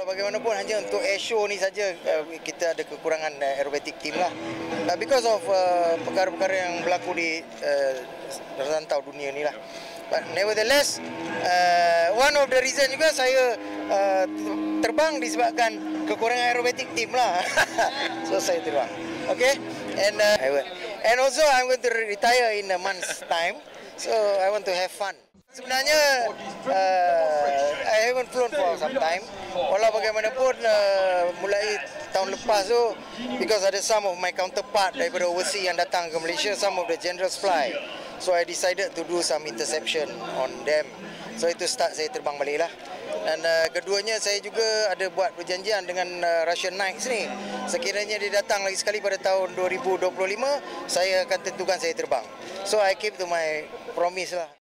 walau bagaimanapun hanya untuk air show ni saja kita ada kekurangan aerobatic team lah. Because of perkara-perkara yang berlaku di rantau dunia ni lah. But nevertheless, one of the reason juga saya terbang disebabkan kekurangan aerobatic team lah. So saya terbang. Okay, and also I'm going to retire in a month's time. So I want to have fun. Sebenarnya I haven't flown for some time. Walau bagaimanapun mulai tahun lepas tu, because ada some of my counterpart daripada overseas yang datang ke Malaysia, some of the generals fly. So I decided to do some interception on them. So itu start saya terbang balik lah. Dan keduanya saya juga ada buat perjanjian dengan Russian Knights ni. Sekiranya dia datang lagi sekali pada tahun 2025, saya akan tentukan saya terbang. So I keep to my promise lah.